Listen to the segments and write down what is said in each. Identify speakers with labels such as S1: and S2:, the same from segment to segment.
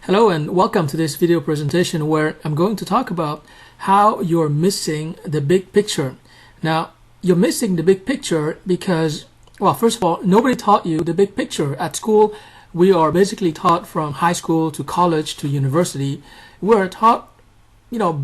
S1: Hello and welcome to this video presentation where I'm going to talk about how you're missing the big picture. Now, you're missing the big picture because, well, first of all, nobody taught you the big picture. At school, we are basically taught from high school to college to university. We're taught,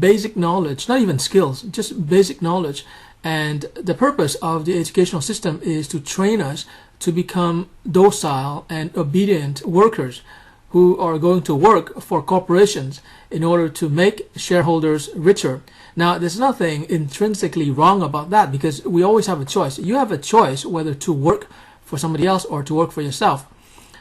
S1: basic knowledge, not even skills, just basic knowledge. And the purpose of the educational system is to train us to become docile and obedient workers who are going to work for corporations in order to make shareholders richer. Now, there's nothing intrinsically wrong about that because we always have a choice. You have a choice whether to work for somebody else or to work for yourself.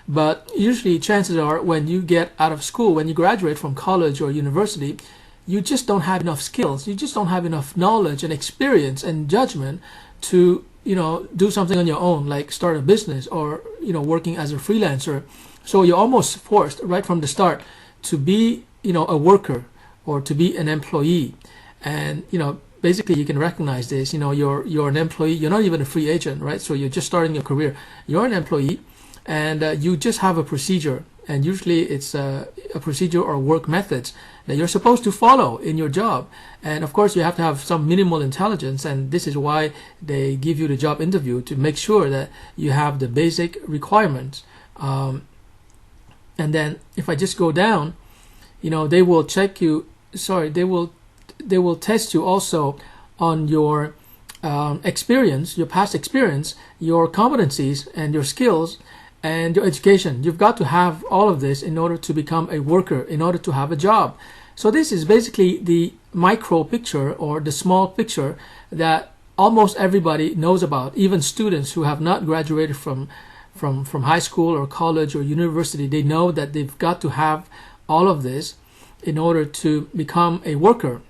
S1: But usually chances are when you get out of school, when you graduate from college or university, you just don't have enough skills. You just don't have enough knowledge and experience and judgment to, do something on your own, like start a business or, working as a freelancer. So you're almost forced right from the start to be, a worker or to be an employee. And, basically you can recognize this, you're an employee, you're not even a free agent, right? So you're just starting your career. You're an employee and you just have a procedure. And usually it's a procedure or work methods that you're supposed to follow in your job. And of course you have to have some minimal intelligence, and this is why they give you the job interview, to make sure that you have the basic requirements. And then if I just go down, they will check you, they will test you also on your experience, your past experience, your competencies and your skills and your education. You've got to have all of this in order to become a worker, in order to have a job. So this is basically the micro picture or the small picture that almost everybody knows about. Even students who have not graduated from high school or college or university, they know that they've got to have all of this in order to become a worker.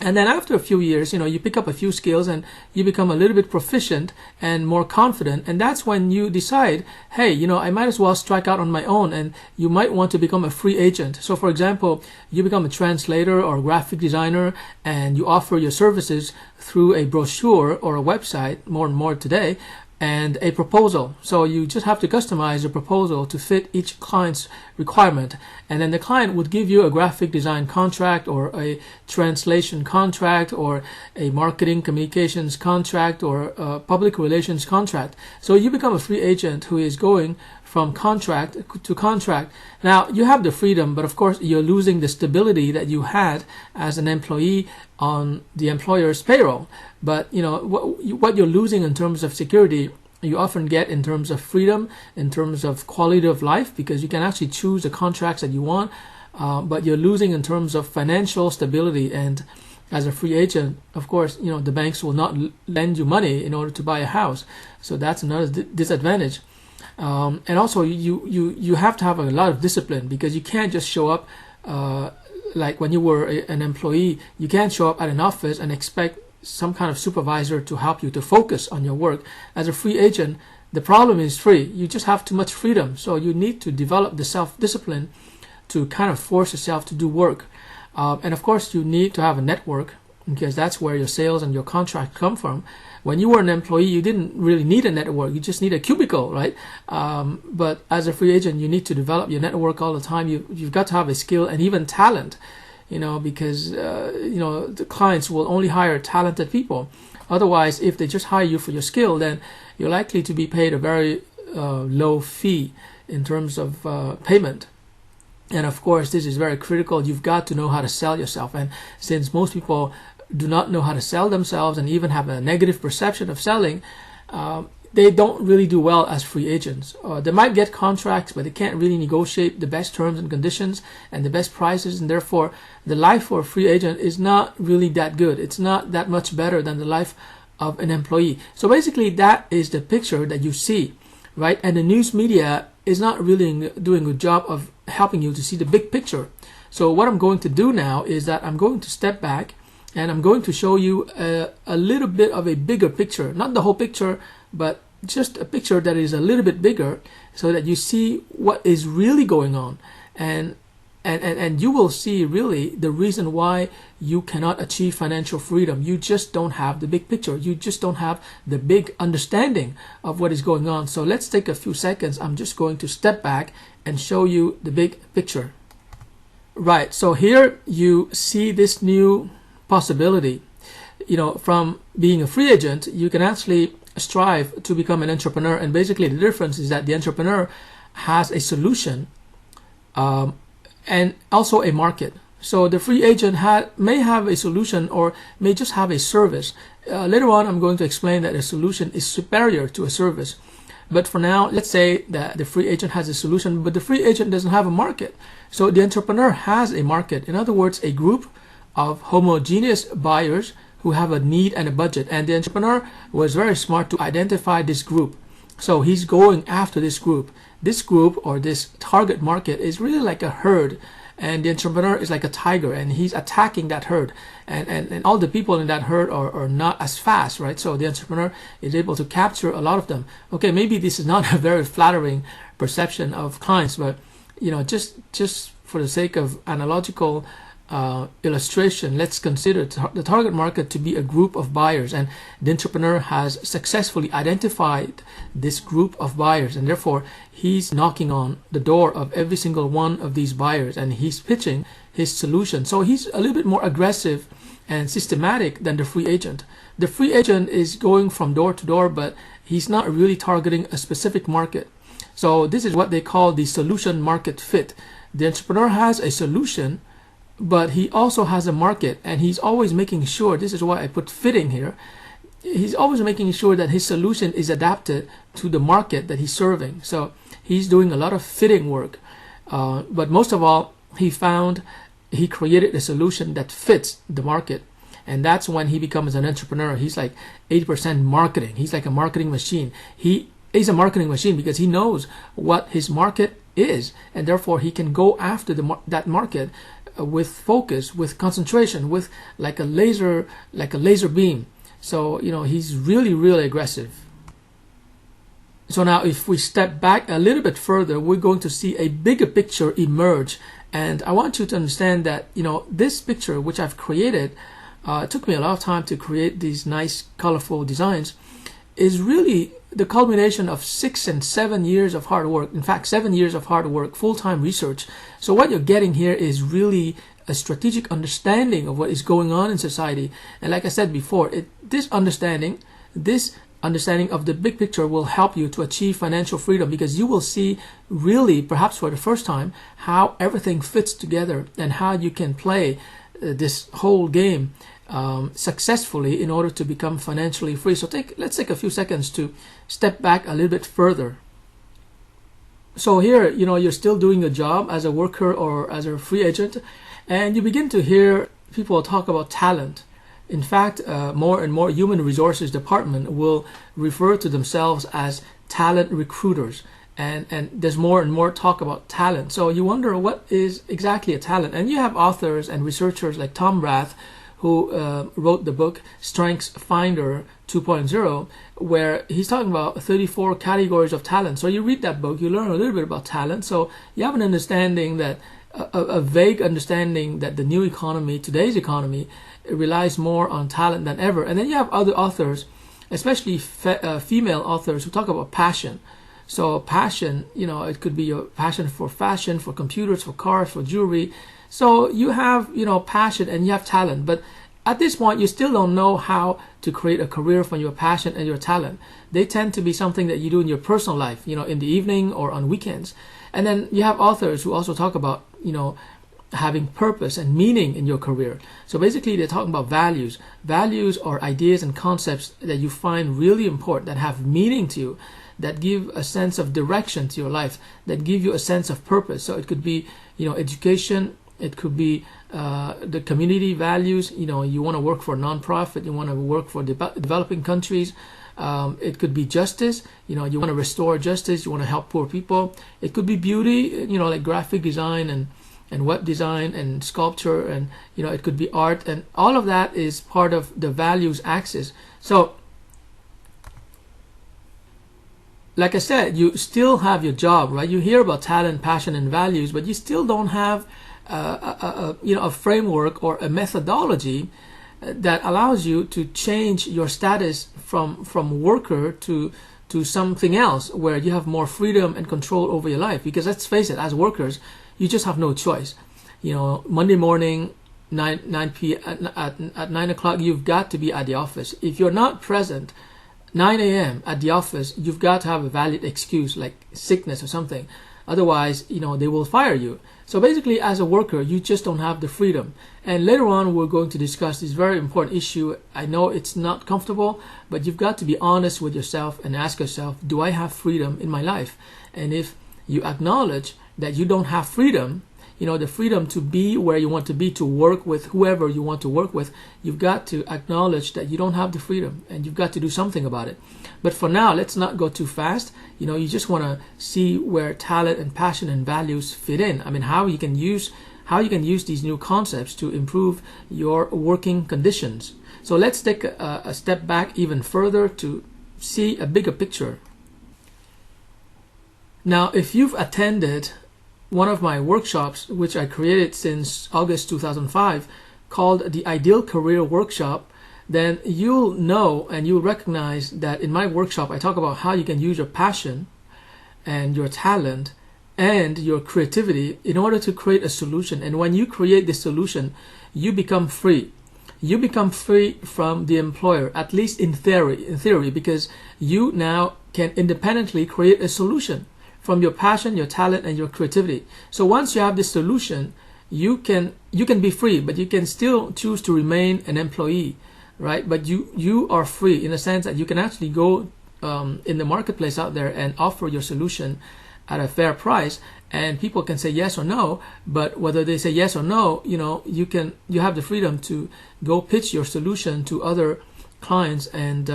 S1: And then after a few years, you pick up a few skills and you become a little bit proficient and more confident. And that's when you decide, hey, I might as well strike out on my own, and you might want to become a free agent. So for example, you become a translator or a graphic designer and you offer your services through a brochure or a website, more and more today, and a proposal. So you just have to customize your proposal to fit each client's requirement. And then the client would give you a graphic design contract or a translation contract or a marketing communications contract or a public relations contract. So you become a free agent who is going from contract to contract. Now, you have the freedom, but of course you're losing the stability that you had as an employee on the employer's payroll. But what you're losing in terms of security, you often get in terms of freedom, in terms of quality of life, because you can actually choose the contracts that you want. But you're losing in terms of financial stability. And as a free agent, of course, the banks will not lend you money in order to buy a house. So that's another disadvantage. And also you have to have a lot of discipline, because you can't just show up like when you were an employee. You can't show up at an office and expect some kind of supervisor to help you to focus on your work. As a free agent, the problem is free. You just have too much freedom. So you need to develop the self-discipline to kind of force yourself to do work. And of course, you need to have a network, because that's where your sales and your contract come from. When you were an employee, you didn't really need a network. You just need a cubicle, right? But as a free agent, you need to develop your network all the time. You've got to have a skill and even talent, because, the clients will only hire talented people. Otherwise, if they just hire you for your skill, then you're likely to be paid a very low fee in terms of payment. And of course, this is very critical. You've got to know how to sell yourself. And since most people do not know how to sell themselves and even have a negative perception of selling, they don't really do well as free agents. They might get contracts, but they can't really negotiate the best terms and conditions and the best prices, and therefore the life for a free agent is not really that good. It's not that much better than the life of an employee. So basically that is the picture that you see, right? And the news media is not really doing a good job of helping you to see the big picture. So what I'm going to do now is that I'm going to step back and I'm going to show you a little bit of a bigger picture, not the whole picture, but just a picture that is a little bit bigger, so that you see what is really going on, and you will see really the reason why you cannot achieve financial freedom. You just don't have the big picture. You just don't have the big understanding of what is going on. So let's take a few seconds. I'm just going to step back and show you the big picture. Right. So here you see this new possibility. From being a free agent, you can actually strive to become an entrepreneur. And basically the difference is that the entrepreneur has a solution and also a market. So the free agent may have a solution or may just have a service. Later on, I'm going to explain that a solution is superior to a service. But for now, let's say that the free agent has a solution, but the free agent doesn't have a market. So the entrepreneur has a market. In other words, a group of homogeneous buyers who have a need and a budget. And the entrepreneur was very smart to identify this group. So he's going after this group. This group or this target market is really like a herd. And the entrepreneur is like a tiger, and he's attacking that herd. And all the people in that herd are not as fast, right? So the entrepreneur is able to capture a lot of them. Okay, maybe this is not a very flattering perception of clients, but just for the sake of analogical illustration, let's consider the target market to be a group of buyers, and the entrepreneur has successfully identified this group of buyers, and therefore he's knocking on the door of every single one of these buyers, and he's pitching his solution. So he's a little bit more aggressive and systematic than the free agent. The free agent is going from door to door, but he's not really targeting a specific market. So this is what they call the solution market fit. The entrepreneur has a solution, but he also has a market, and he's always making sure, this is why I put fitting here, he's always making sure that his solution is adapted to the market that he's serving. So he's doing a lot of fitting work, but most of all, he created a solution that fits the market. And that's when he becomes an entrepreneur. He's like 80% marketing. He's like a marketing machine. He is a marketing machine because he knows what his market is, and therefore he can go after that market with focus, with concentration, with like a laser beam. So he's really aggressive. So now if we step back a little bit further, we're going to see a bigger picture emerge. And I want you to understand that this picture which I've created, it took me a lot of time to create these nice colorful designs, is really the culmination of 6 and 7 years of hard work. In fact, 7 years of hard work, full-time research. So what you're getting here is really a strategic understanding of what is going on in society. And like I said before, this understanding of the big picture will help you to achieve financial freedom, because you will see really, perhaps for the first time, how everything fits together and how you can play this whole game successfully in order to become financially free. So let's take a few seconds to step back a little bit further. So here, you're still doing your job as a worker or as a free agent, and you begin to hear people talk about talent. In fact, more and more human resources department will refer to themselves as talent recruiters. And there's more and more talk about talent. So you wonder, what is exactly a talent? And you have authors and researchers like Tom Rath, who wrote the book Strengths Finder 2.0, where he's talking about 34 categories of talent. So you read that book, you learn a little bit about talent. So you have an understanding that, a vague understanding that the new economy, today's economy, relies more on talent than ever. And then you have other authors, especially female authors, who talk about passion. So passion, it could be your passion for fashion, for computers, for cars, for jewelry. So you have, passion and you have talent. But at this point, you still don't know how to create a career from your passion and your talent. They tend to be something that you do in your personal life, in the evening or on weekends. And then you have authors who also talk about, having purpose and meaning in your career. So basically, they're talking about values. Values are ideas and concepts that you find really important, that have meaning to you, that give a sense of direction to your life, that give you a sense of purpose. So it could be, education. It could be the community values. You want to work for a nonprofit. You want to work for developing countries. It could be justice. You want to restore justice. You want to help poor people. It could be beauty. Like graphic design and web design and sculpture, and it could be art, and all of that is part of the values axis. So like I said, you still have your job, right? You hear about talent, passion, and values, but you still don't have a framework or a methodology that allows you to change your status from worker to something else, where you have more freedom and control over your life. Because let's face it, as workers, you just have no choice. Monday morning, 9 p.m. At 9 o'clock, you've got to be at the office. If you're not present 9 a.m. at the office, you've got to have a valid excuse like sickness or something. Otherwise, they will fire you. So basically, as a worker, you just don't have the freedom. And later on, we're going to discuss this very important issue. I know it's not comfortable, but you've got to be honest with yourself and ask yourself, do I have freedom in my life? And if you acknowledge that you don't have freedom, the freedom to be where you want to be, to work with whoever you want to work with, you've got to acknowledge that you don't have the freedom and you've got to do something about it. But for now, let's not go too fast. You just want to see where talent and passion and values fit in. I mean, how you can use these new concepts to improve your working conditions. So let's take a step back even further to see a bigger picture. Now, if you've attended one of my workshops, which I created since August 2005, called the Ideal Career Workshop, then you'll know and you'll recognize that in my workshop, I talk about how you can use your passion and your talent and your creativity in order to create a solution. And when you create this solution, you become free. You become free from the employer, at least in theory, because you now can independently create a solution from your passion, your talent, and your creativity. So once you have this solution, you can be free, but you can still choose to remain an employee, right? But you are free in the sense that you can actually go in the marketplace out there and offer your solution at a fair price, and people can say yes or no. But whether they say yes or no, you have the freedom to go pitch your solution to other clients and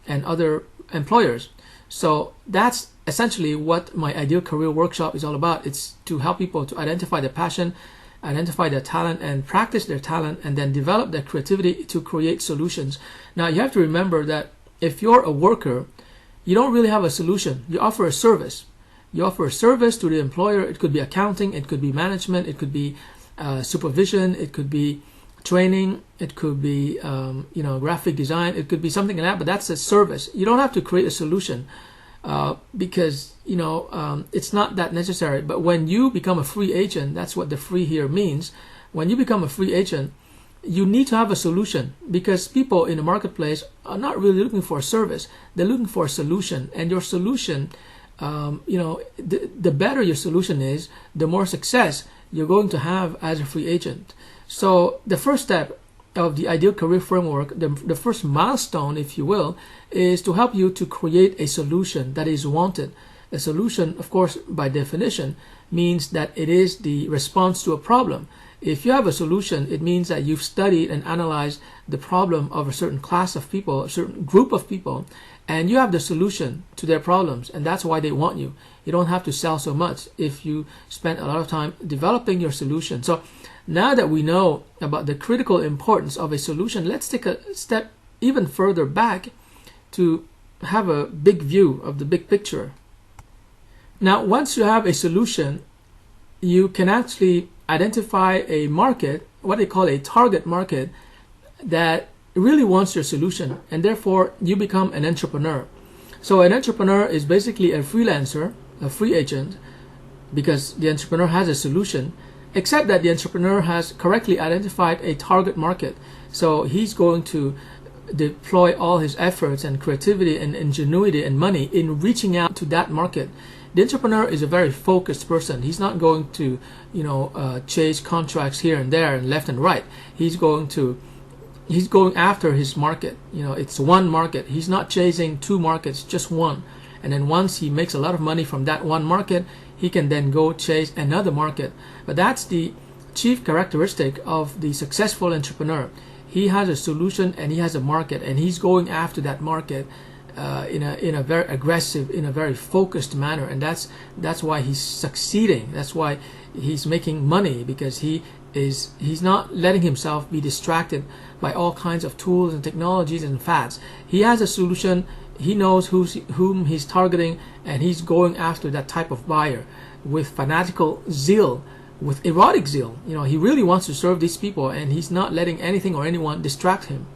S1: other employers. So that's essentially what my Ideal Career Workshop is all about. It's to help people to identify their passion, identify their talent, and practice their talent, and then develop their creativity to create solutions. Now, you have to remember that if you're a worker, you don't really have a solution. You offer a service. You offer a service to the employer. It could be accounting, it could be management, it could be supervision, it could be training, it could be graphic design, it could be something like that, but that's a service. You don't have to create a solution because it's not that necessary. But when you become a free agent, that's what the free here means. When you become a free agent, you need to have a solution, because people in the marketplace are not really looking for a service. They're looking for a solution, and your solution, the better your solution is, the more success you're going to have as a free agent. So the first step of the Ideal Career Framework, the first milestone, if you will, is to help you to create a solution that is wanted. A solution, of course, by definition, means that it is the response to a problem. If you have a solution, it means that you've studied and analyzed the problem of a certain class of people, a certain group of people, and you have the solution to their problems, and that's why they want you. You don't have to sell so much if you spend a lot of time developing your solution. So now that we know about the critical importance of a solution, let's take a step even further back to have a big view of the big picture. Now, once you have a solution, you can actually identify a market, what they call a target market, that really wants your solution, and therefore you become an entrepreneur. So an entrepreneur is basically a freelancer, a free agent, because the entrepreneur has a solution, except that the entrepreneur has correctly identified a target market. So he's going to deploy all his efforts and creativity and ingenuity and money in reaching out to that market. The entrepreneur is a very focused person. He's not going to, chase contracts here and there and left and right. He's going after his market. It's one market. He's not chasing two markets, just one. And then once he makes a lot of money from that one market, he can then go chase another market. But that's the chief characteristic of the successful entrepreneur. He has a solution and he has a market, and he's going after that market in a very aggressive, in a very focused manner, and that's why he's succeeding. That's why he's making money, because he's not letting himself be distracted by all kinds of tools and technologies and fads. He has a solution. He knows whom he's targeting, and he's going after that type of buyer with fanatical zeal, with erotic zeal. He really wants to serve these people, and he's not letting anything or anyone distract him.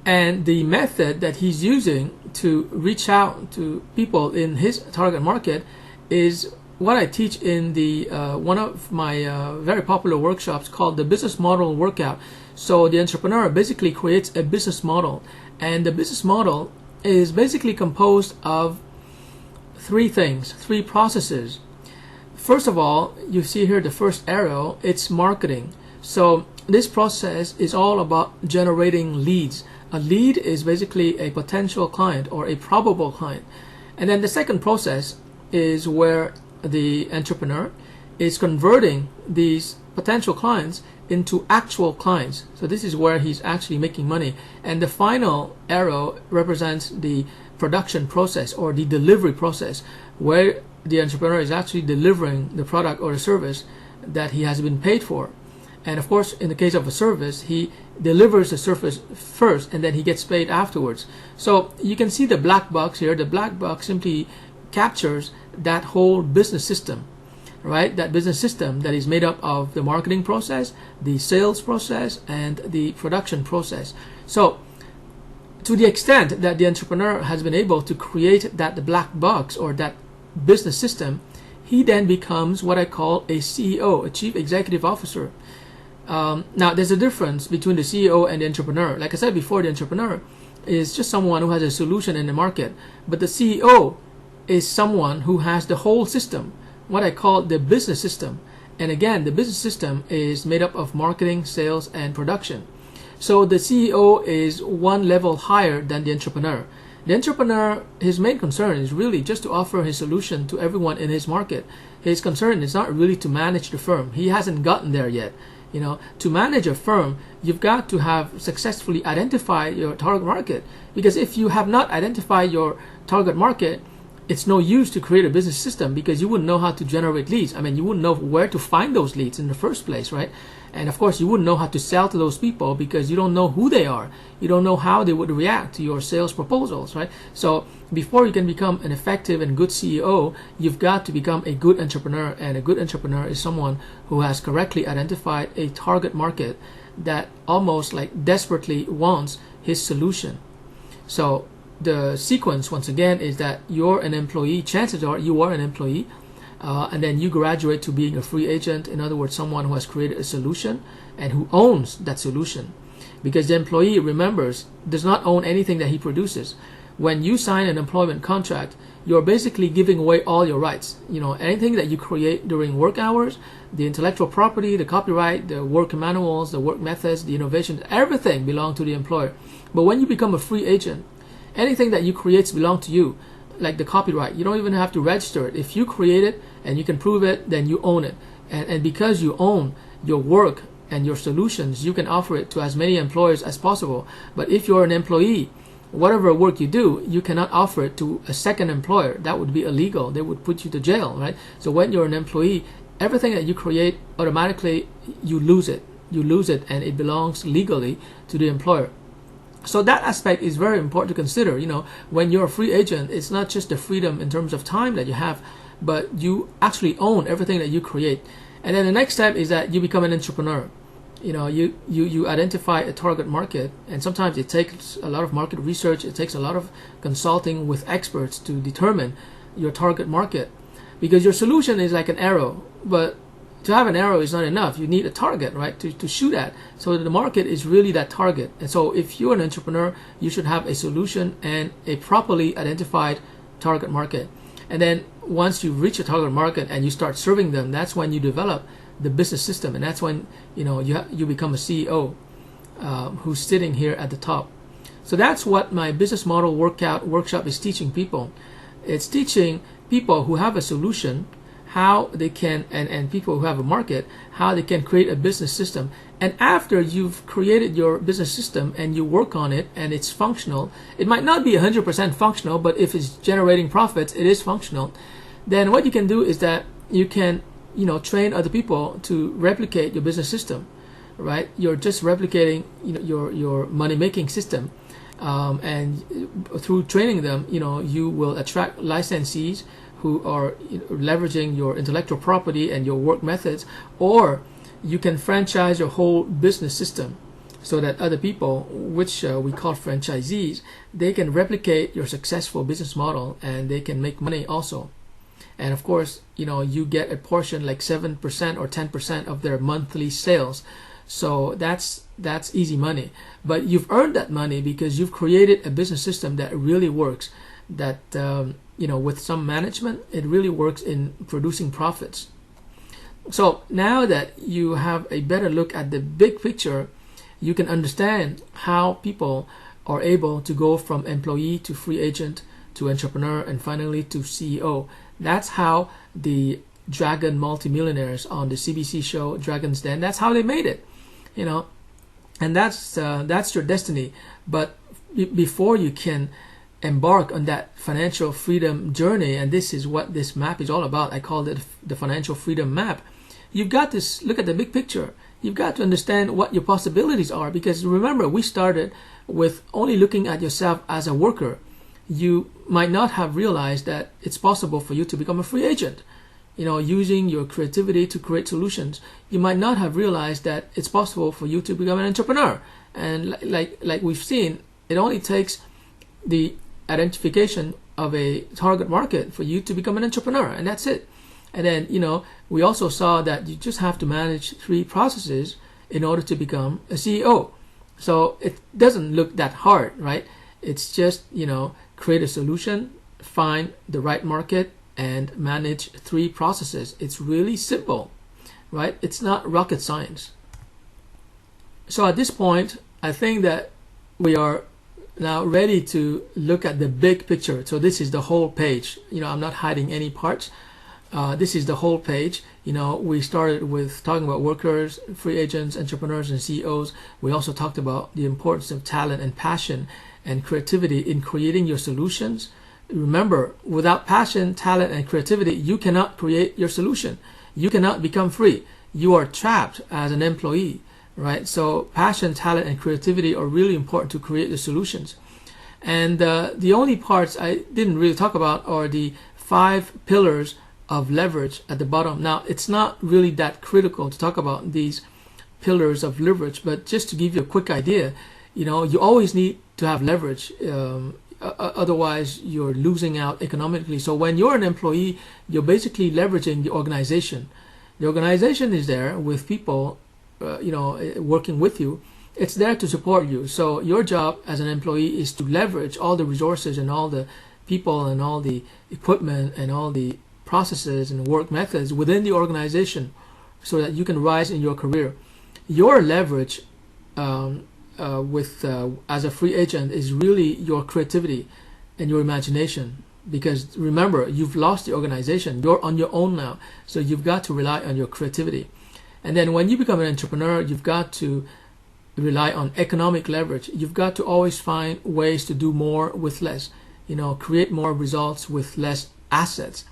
S1: And the method that he's using to reach out to people in his target market is what I teach in the one of my very popular workshops called the Business Model Workout. So the entrepreneur basically creates a business model, and the business model is basically composed of three things, three processes. First of all, you see here the first arrow, it's marketing. So this process is all about generating leads. A lead is basically a potential client or a probable client. And then the second process is where the entrepreneur is converting these potential clients into actual clients. So this is where he's actually making money. And the final arrow represents the production process or the delivery process, where the entrepreneur is actually delivering the product or the service that he has been paid for. And of course, in the case of a service, he delivers the service first and then he gets paid afterwards. So you can see the black box here. The black box simply captures that whole business system, right? That business system that is made up of the marketing process, the sales process, and the production process. So to the extent that the entrepreneur has been able to create that black box or that business system, he then becomes what I call a CEO, a Chief Executive Officer. Now, there's a difference between the CEO and the entrepreneur. Like I said before, the entrepreneur is just someone who has a solution in the market, but the CEO is someone who has the whole system, what I call the business system. And again, the business system is made up of marketing, sales, and production. So the CEO is one level higher than the entrepreneur. The entrepreneur, his main concern is really just to offer his solution to everyone in his market. His concern is not really to manage the firm. He hasn't gotten there yet. You know, to manage a firm, you've got to have successfully identified your target market. Because if you have not identified your target market, it's no use to create a business system, because you wouldn't know how to generate leads. I mean, you wouldn't know where to find those leads in the first place, right? And of course, you wouldn't know how to sell to those people because you don't know who they are. You don't know how they would react to your sales proposals, right? So before you can become an effective and good CEO, you've got to become a good entrepreneur. And a good entrepreneur is someone who has correctly identified a target market that almost like desperately wants his solution. So the sequence, once again, is that you're an employee. Chances are you are an employee. And then you graduate to being a free agent. In other words, someone who has created a solution and who owns that solution. Because the employee, remembers, does not own anything that he produces. When you sign an employment contract, you're basically giving away all your rights. You know, anything that you create during work hours, the intellectual property, the copyright, the work manuals, the work methods, the innovations, everything belong to the employer. But when you become a free agent, anything that you create belongs to you. Like the copyright, you don't even have to register it. If you create it and you can prove it, then you own it. And because you own your work and your solutions, you can offer it to as many employers as possible. But if you're an employee, whatever work you do, you cannot offer it to a second employer. That would be illegal. They would put you to jail, right? So when you're an employee, everything that you create, automatically you lose it. You lose it, and it belongs legally to the employer. So that aspect is very important to consider. You know, when you're a free agent, it's not just the freedom in terms of time that you have, but you actually own everything that you create. And then the next step is that you become an entrepreneur. You know, you identify a target market, and sometimes it takes a lot of market research. It takes a lot of consulting with experts to determine your target market, because your solution is like an arrow, but to have an arrow is not enough. You need a target, right, to shoot at. So the market is really that target. And so if you're an entrepreneur, you should have a solution and a properly identified target market. And then once you reach a target market and you start serving them, that's when you develop the business system, and that's when you become a CEO who's sitting here at the top. So that's what my business model workshop is teaching people. It's teaching people who have a solution how they can, and people who have a market, how they can create a business system. And after you've created your business system and you work on it and it's functional, it might not be 100% functional, but if it's generating profits, it is functional. Then what you can do is that you can train other people to replicate your business system, right? You're just replicating your money-making system, and through training them, you will attract licensees who are leveraging your intellectual property and your work methods, or you can franchise your whole business system so that other people, which we call franchisees, they can replicate your successful business model and they can make money also. and of course, you get a portion like 7% or 10% of their monthly sales. So that's easy money. But you've earned that money because you've created a business system that really works, that with some management, it really works in producing profits. So now that you have a better look at the big picture, you can understand how people are able to go from employee to free agent to entrepreneur and finally to CEO. That's how the Dragon multimillionaires on the CBC show Dragon's Den, that's how they made it, and that's your destiny. But before you can embark on that financial freedom journey, and this is what this map is all about, I called it the financial freedom map, you've got to look at the big picture. You've got to understand what your possibilities are, because remember, we started with only looking at yourself as a worker. You might not have realized that it's possible for you to become a free agent, using your creativity to create solutions. You might not have realized that it's possible for you to become an entrepreneur. And like we've seen, it only takes the identification of a target market for you to become an entrepreneur, and that's it. And then, we also saw that you just have to manage 3 processes in order to become a CEO. So it doesn't look that hard, right? It's just, create a solution, find the right market, and manage 3 processes. It's really simple, right? It's not rocket science. So at this point, I think that we are now ready to look at the big picture. So this is the whole page. I'm not hiding any parts. This is the whole page. We started with talking about workers, free agents, entrepreneurs, and CEOs. We also talked about the importance of talent and passion and creativity in creating your solutions. Remember, without passion, talent, and creativity, you cannot create your solution. You cannot become free. You are trapped as an employee, right? So passion, talent, and creativity are really important to create the solutions. And the only parts I didn't really talk about are the 5 pillars of leverage at the bottom. Now, it's not really that critical to talk about these pillars of leverage, but just to give you a quick idea, you always need to have leverage. Otherwise, you're losing out economically. So when you're an employee, you're basically leveraging the organization. The organization is there with people, working with you. It's there to support you. So your job as an employee is to leverage all the resources and all the people and all the equipment and all the processes and work methods within the organization so that you can rise in your career. Your leverage as a free agent is really your creativity and your imagination, because remember, you've lost the organization. You're on your own now, so you've got to rely on your creativity. And then when you become an entrepreneur, you've got to rely on economic leverage. You've got to always find ways to do more with less, create more results with less assets,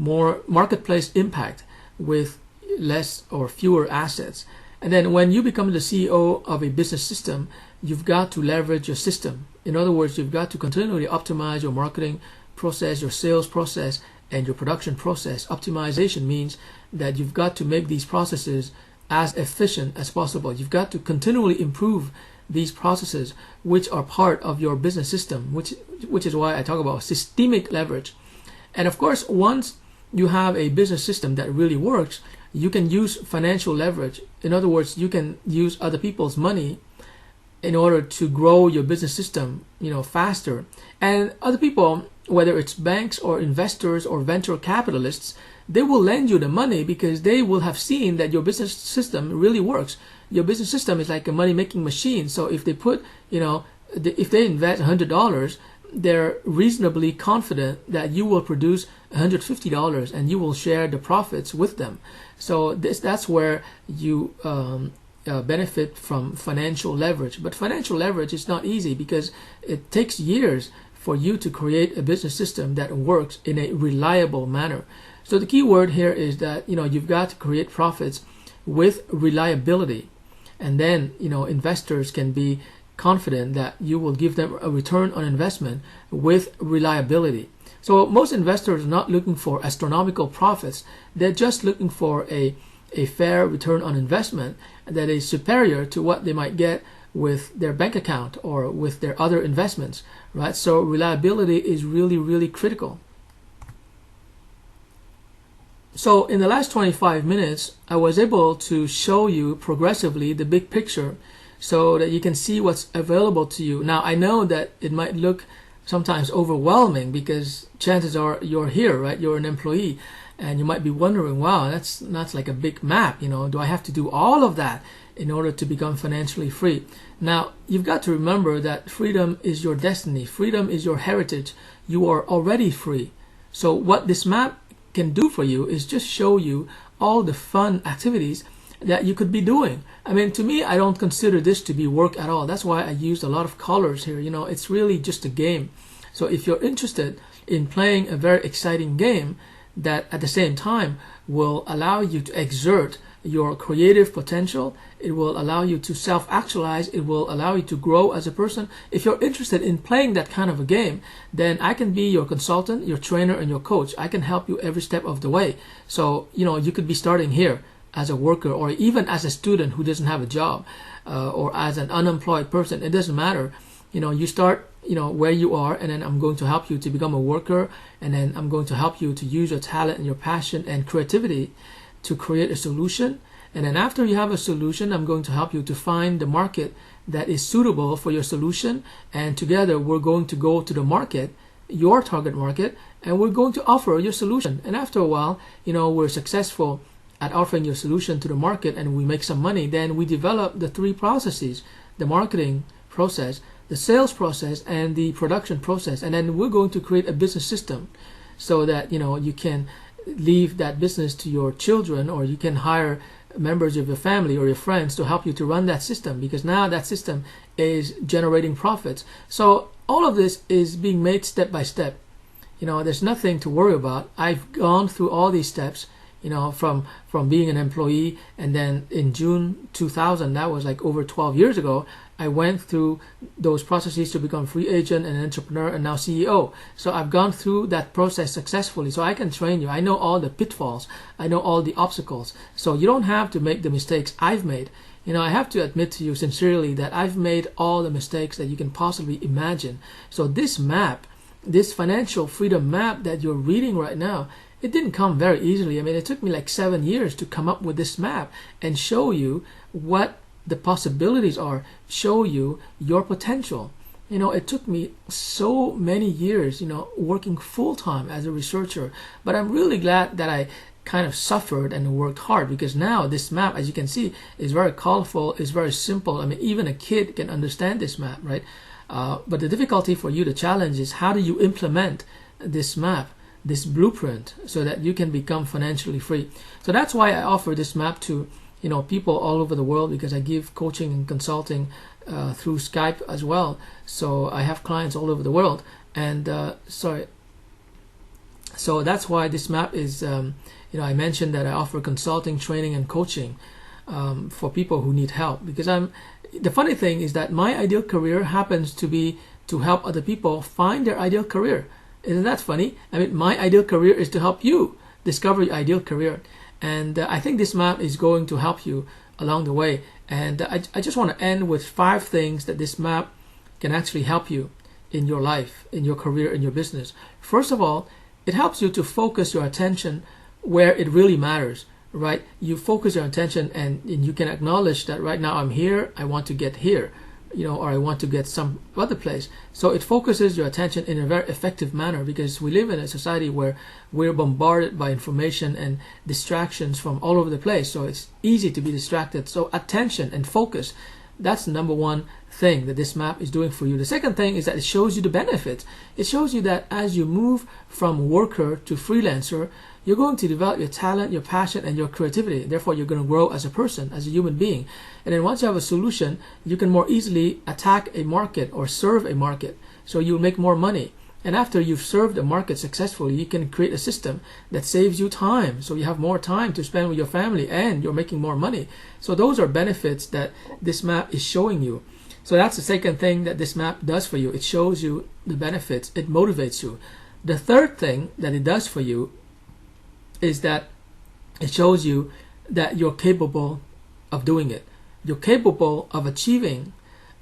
S1: more marketplace impact with less or fewer assets. And then when you become the CEO of a business system, you've got to leverage your system. In other words, you've got to continually optimize your marketing process, your sales process, and your production process. Optimization means that you've got to make these processes as efficient as possible. You've got to continually improve these processes, which are part of your business system, which is why I talk about systemic leverage. And of course, once you have a business system that really works, you can use financial leverage. In other words, you can use other people's money in order to grow your business system, faster. And other people, whether it's banks or investors or venture capitalists, they will lend you the money because they will have seen that your business system really works. Your business system is like a money-making machine. So if they put, if they invest $100, they're reasonably confident that you will produce $150 and you will share the profits with them. So that's where you benefit from financial leverage. But financial leverage is not easy because it takes years for you to create a business system that works in a reliable manner. So the key word here is that you've got to create profits with reliability, and then investors can be confident that you will give them a return on investment with reliability. So most investors are not looking for astronomical profits. They're just looking for a fair return on investment that is superior to what they might get with their bank account or with their other investments, right? So reliability is really, really critical. So in the last 25 minutes, I was able to show you progressively the big picture so that you can see what's available to you. Now, I know that it might look sometimes overwhelming because chances are you're here, right? You're an employee, and you might be wondering, wow, that's like a big map, do I have to do all of that in order to become financially free? Now, you've got to remember that freedom is your destiny. Freedom is your heritage. You are already free. So what this map can do for you is just show you all the fun activities that you could be doing. I mean, to me, I don't consider this to be work at all. That's why I used a lot of colors here. It's really just a game. So if you're interested in playing a very exciting game that at the same time will allow you to exert your creative potential, it will allow you to self-actualize, it will allow you to grow as a person. If you're interested in playing that kind of a game, then I can be your consultant, your trainer, and your coach. I can help you every step of the way. So, you could be starting here as a worker, or even as a student who doesn't have a job, or as an unemployed person. It doesn't matter. You start where you are, and then I'm going to help you to become a worker, and then I'm going to help you to use your talent and your passion and creativity to create a solution. And then after you have a solution, I'm going to help you to find the market that is suitable for your solution, and together we're going to go to the market, your target market, and we're going to offer your solution. And after a while, we're successful at offering your solution to the market and we make some money. Then we develop the three processes: the marketing process, the sales process, and the production process. And then we're going to create a business system so that you can leave that business to your children, or you can hire members of your family or your friends to help you to run that system, because now that system is generating profits. So all of this is being made step by step. There's nothing to worry about. I've gone through all these steps, from being an employee, and then in June 2000, that was like over 12 years ago, I went through those processes to become free agent and entrepreneur and now CEO. So I've gone through that process successfully. So I can train you. I know all the pitfalls. I know all the obstacles. So you don't have to make the mistakes I've made. I have to admit to you sincerely that I've made all the mistakes that you can possibly imagine. So this map, this financial freedom map that you're reading right now, it didn't come very easily. I mean, it took me like 7 years to come up with this map and show you what the possibilities are, show you your potential. It took me so many years, working full-time as a researcher, but I'm really glad that I kind of suffered and worked hard, because now this map, as you can see, is very colorful, is very simple. I mean, even a kid can understand this map, right? But the difficulty for you, the challenge is, how do you implement this map, this blueprint, so that you can become financially free? So that's why I offer this map to people all over the world, because I give coaching and consulting through Skype as well. So I have clients all over the world, and so that's why this map is I mentioned that I offer consulting, training, and coaching for people who need help, because the funny thing is that my ideal career happens to be to help other people find their ideal career. Isn't that funny? I mean, my ideal career is to help you discover your ideal career. And I think this map is going to help you along the way. And I just want to end with 5 things that this map can actually help you in your life, in your career, in your business. First of all, it helps you to focus your attention where it really matters, right? You focus your attention, and you can acknowledge that right now I'm here, I want to get here, or I want to get some other place. So it focuses your attention in a very effective manner, because we live in a society where we're bombarded by information and distractions from all over the place. So it's easy to be distracted. So attention and focus, that's the number one thing that this map is doing for you. The second thing is that it shows you the benefits. It shows you that as you move from worker to freelancer, you're going to develop your talent, your passion, and your creativity. Therefore, you're going to grow as a person, as a human being. And then once you have a solution, you can more easily attack a market or serve a market. So you'll make more money. And after you've served a market successfully, you can create a system that saves you time. So you have more time to spend with your family, and you're making more money. So those are benefits that this map is showing you. So that's the second thing that this map does for you. It shows you the benefits. It motivates you. The third thing that it does for you is that it shows you that you're capable of doing it. You're capable of achieving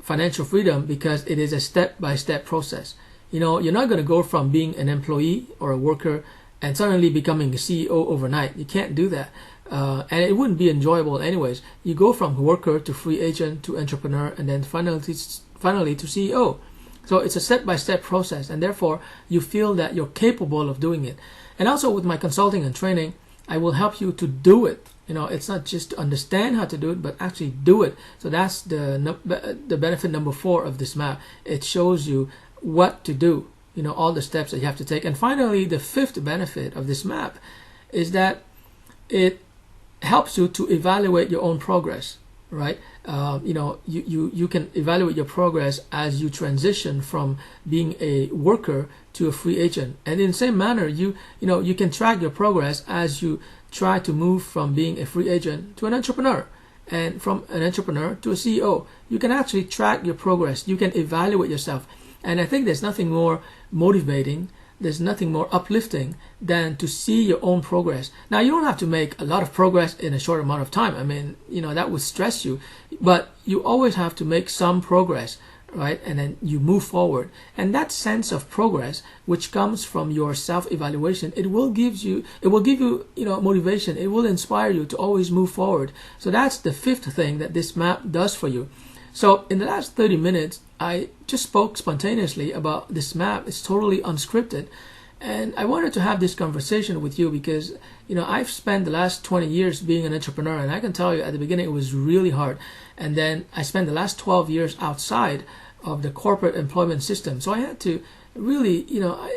S1: financial freedom, because it is a step-by-step process. You're not going to go from being an employee or a worker and suddenly becoming a CEO overnight. You can't do that. And it wouldn't be enjoyable anyways. You go from worker to free agent to entrepreneur, and then finally to CEO. So it's a step-by-step process, and therefore you feel that you're capable of doing it. And also with my consulting and training, I will help you to do it. It's not just to understand how to do it, but actually do it. So that's the benefit number 4 of this map. It shows you what to do, all the steps that you have to take. And finally, the 5th benefit of this map is that it helps you to evaluate your own progress, right? You can evaluate your progress as you transition from being a worker to a free agent. And in the same manner, you can track your progress as you try to move from being a free agent to an entrepreneur, and from an entrepreneur to a CEO. You can actually track your progress. You can evaluate yourself. And I think there's nothing more motivating, there's nothing more uplifting than to see your own progress. Now, you don't have to make a lot of progress in a short amount of time. I mean, that would stress you, but you always have to make some progress, right? And then you move forward. And that sense of progress, which comes from your self-evaluation, it will give you motivation. It will inspire you to always move forward. So that's the 5th thing that this map does for you. So in the last 30 minutes, I just spoke spontaneously about this map. It's totally unscripted. And I wanted to have this conversation with you because, I've spent the last 20 years being an entrepreneur, and I can tell you at the beginning it was really hard. And then I spent the last 12 years outside of the corporate employment system. So I had to really,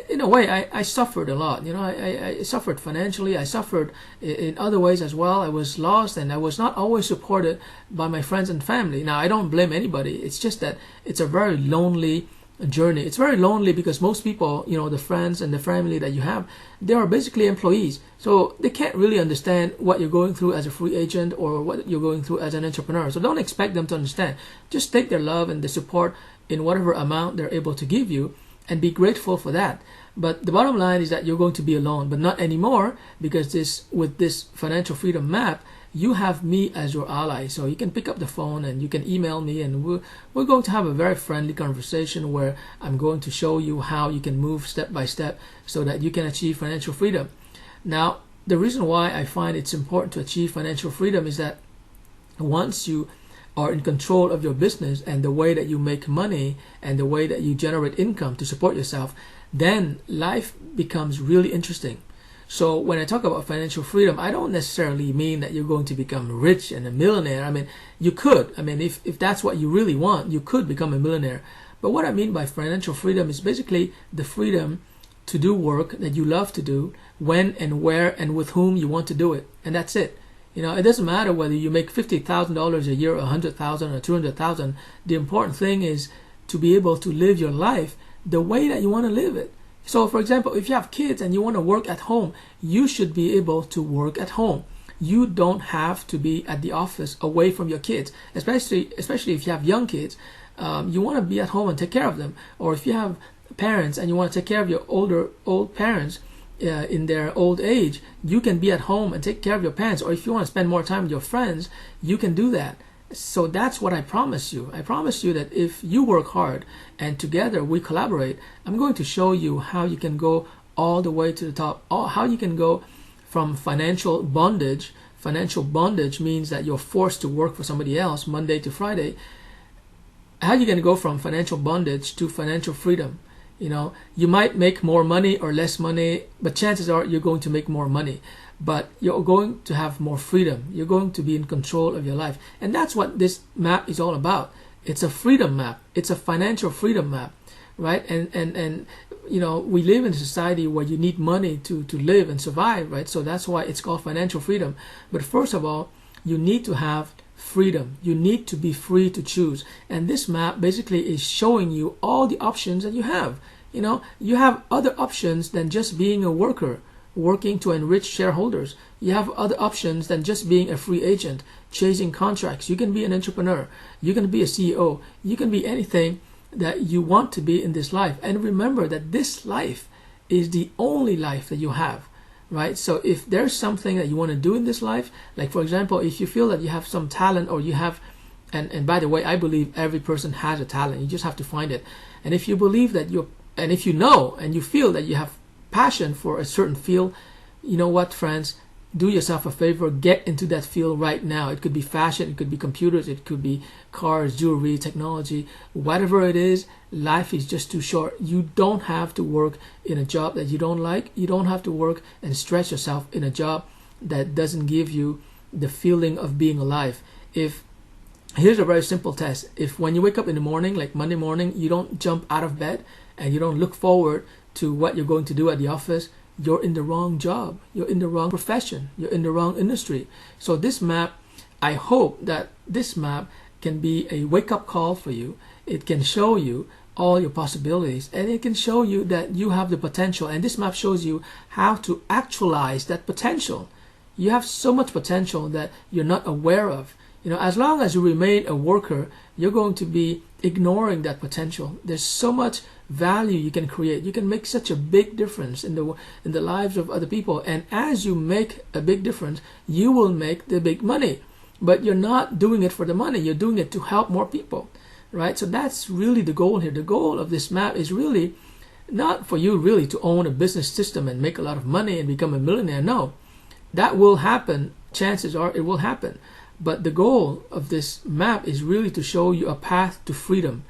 S1: in a way, I suffered a lot. I suffered financially. I suffered in other ways as well. I was lost, and I was not always supported by my friends and family. Now, I don't blame anybody. It's just that it's a very lonely journey. It's very lonely because most people, the friends and the family that you have, they are basically employees. So they can't really understand what you're going through as a free agent or what you're going through as an entrepreneur. So don't expect them to understand. Just take their love and the support in whatever amount they're able to give you, and be grateful for that. But the bottom line is that you're going to be alone, but not anymore, because with this financial freedom map, you have me as your ally. So you can pick up the phone and you can email me, and we're going to have a very friendly conversation where I'm going to show you how you can move step by step so that you can achieve financial freedom. Now, the reason why I find it's important to achieve financial freedom is that once you are in control of your business and the way that you make money and the way that you generate income to support yourself, then life becomes really interesting. So when I talk about financial freedom, I don't necessarily mean that you're going to become rich and a millionaire. I mean, you could. I mean, if that's what you really want, you could become a millionaire. But what I mean by financial freedom is basically the freedom to do work that you love to do, when and where and with whom you want to do it. And that's it. It doesn't matter whether you make $50,000 a year, or $100,000 or $200,000. The important thing is to be able to live your life the way that you want to live it. So, for example, if you have kids and you want to work at home, you should be able to work at home. You don't have to be at the office away from your kids, especially if you have young kids. You want to be at home and take care of them. Or if you have parents and you want to take care of your old parents, in their old age, you can be at home and take care of your parents. Or if you want to spend more time with your friends, you can do that. So that's what I promise you. I promise you that if you work hard and together we collaborate, I'm going to show you how you can go all the way to the top, how you can go from financial bondage. Financial bondage means that you're forced to work for somebody else Monday to Friday. How you can go from financial bondage to financial freedom? You might make more money or less money, but chances are you're going to make more money. But you're going to have more freedom. You're going to be in control of your life. And that's what this map is all about. It's a freedom map. It's a financial freedom map, right? And we live in a society where you need money to live and survive, right? So that's why it's called financial freedom. But first of all, you need to have freedom. You need to be free to choose. And this map basically is showing you all the options that you have. You have other options than just being a worker, working to enrich shareholders. You have other options than just being a free agent, chasing contracts. You can be an entrepreneur. You can be a CEO. You can be anything that you want to be in this life. And remember that this life is the only life that you have. Right? So if there's something that you want to do in this life, like for example, if you feel that you have some talent, or you have, and by the way, I believe every person has a talent. You just have to find it. And if you believe that and if you know and you feel that you have passion for a certain field, you know what, friends? Do yourself a favor, get into that field right now. It could be fashion, it could be computers, it could be cars, jewelry, technology, whatever it is. Life is just too short. You don't have to work in a job that you don't like. You don't have to work and stress yourself in a job that doesn't give you the feeling of being alive. Here's a very simple test. If when you wake up in the morning, like Monday morning, you don't jump out of bed and you don't look forward to what you're going to do at the office, you're in the wrong job, you're in the wrong profession, you're in the wrong industry. So this map, I hope that this map can be a wake-up call for you. It can show you all your possibilities, and it can show you that you have the potential, and this map shows you how to actualize that potential. You have so much potential that you're not aware of. You know, as long as you remain a worker, you're going to be ignoring that potential. There's so much value you can create. You can make such a big difference in the lives of other people. And as you make a big difference, you will make the big money. But you're not doing it for the money. You're doing it to help more people, right? So that's really the goal here. The goal of this map is really not for you really to own a business system and make a lot of money and become a millionaire. No, that will happen. Chances are it will happen. But the goal of this map is really to show you a path to freedom.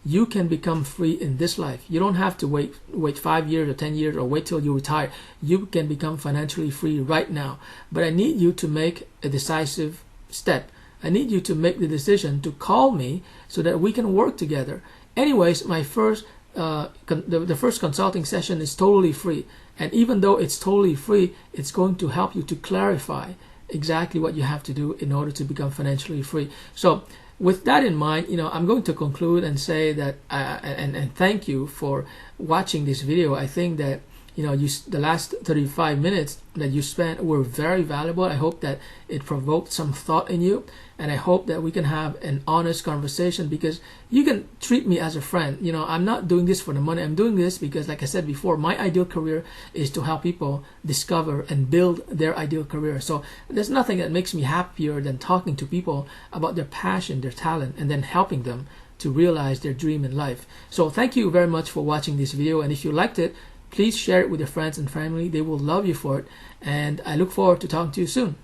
S1: You can become free in this life. You don't have to wait 5 years or 10 years or wait till you retire. You can become financially free right now. But I need you to make a decisive step. I need you to make the decision to call me so that we can work together. Anyways, my first the first consulting session is totally free. And even though it's totally free, it's going to help you to clarify exactly what you have to do in order to become financially free. So with that in mind, you know, I'm going to conclude and say that and thank you for watching this video. I think that, you know, the last 35 minutes that you spent were very valuable. I hope that it provoked some thought in you, and I hope that we can have an honest conversation, because you can treat me as a friend. You know, I'm not doing this for the money. I'm doing this because, like I said before, my ideal career is to help people discover and build their ideal career. So there's nothing that makes me happier than talking to people about their passion, their talent, and then helping them to realize their dream in life. So thank you very much for watching this video, and if you liked it, please share it with your friends and family. They will love you for it, and I look forward to talking to you soon.